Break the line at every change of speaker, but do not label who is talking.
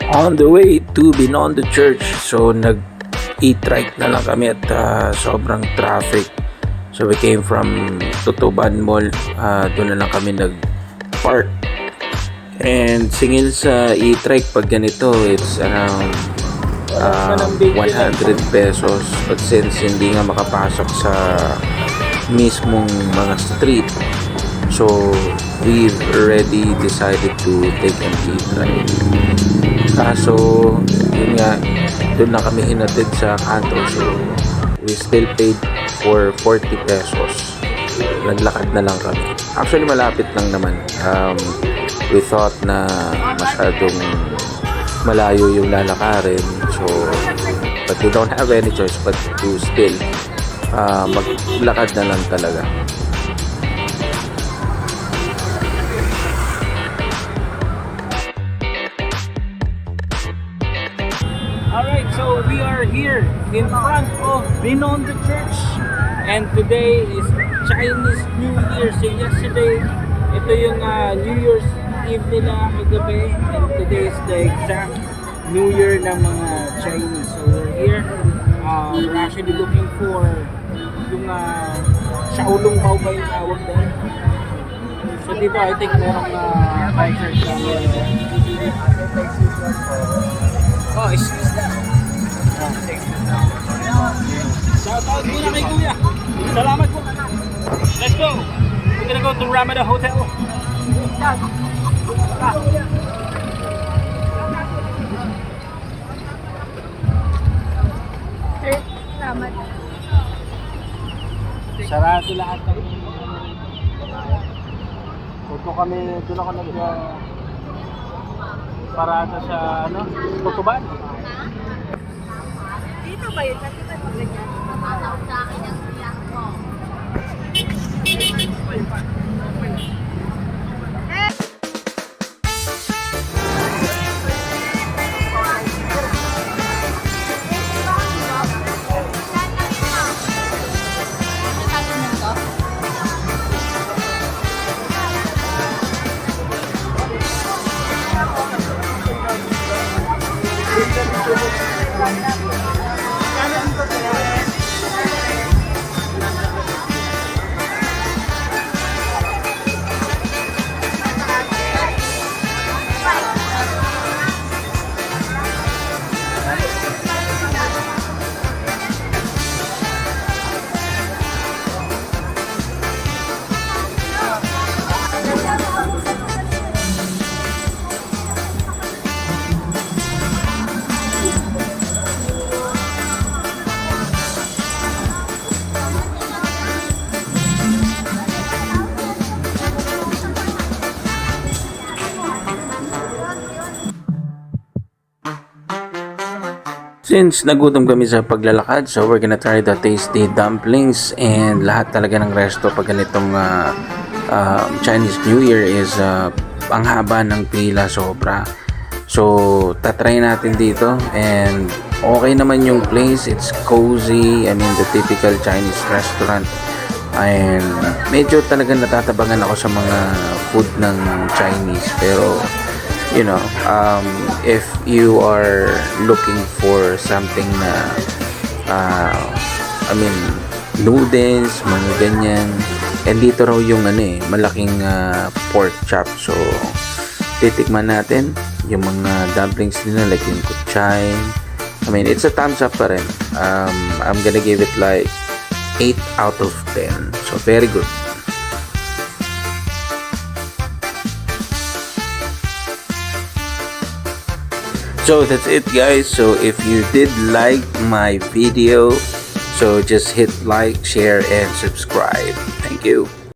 On the way to Binondo Church, so nag-e-trike na lang kami at sobrang traffic. So we came from Tutuban Mall, doon na lang kami nag-park. And singil sa e-trike pag ganito, it's around 100 pesos. But since hindi nga makapasok sa mismong mga street, so we've already decided to take an e-trike. Kaso yun nga, doon na kami hinatid sa kanto, so we still paid for 40 pesos. Naglakad na lang kami. Actually malapit lang naman. We thought na masyadong malayo yung lalakarin, so but we don't have any choice but to still maglakad na lang talaga.
Alright, so we are here in front of Binondo Church, and today is Chinese New Year. So yesterday, ito yung New Year's Eve nila kagabi, and today is the exact New Year ng mga Chinese. So we're here, we're actually looking for yung Shaolong Bao ba yung tawag doon. So dito I think merong bikers somewhere. Oh, is that? Shoutout muna kay Kuya. Salamat po. Let's go. We're gonna go to Ramada Hotel.
Ramada.
Sarado lahat ng Puto kami, doon ako parada sa Tutuban.
Dito ba yun? Kasi ba pag ganyan? Sa akin ang siyak ko.
Since nagutom kami sa paglalakad, so we're gonna try the tasty dumplings, and lahat talaga ng resto pag ganitong Chinese New Year is ang haba ng pila, sobra. So tatry natin dito, and okay naman yung place, it's cozy. I mean the typical Chinese restaurant, and medyo talaga natatabangan ako sa mga food ng Chinese, pero you know, if you are looking for something na I mean noodles, mga ganyan, and dito raw yung malaking pork chop, so titikman natin yung mga dumplings nila, like yung kuchay. I mean it's a thumbs up pa rin. I'm gonna give it like 8 out of 10, so very good. So that's it guys. So if you did like my video, so just hit like, share and subscribe. Thank you.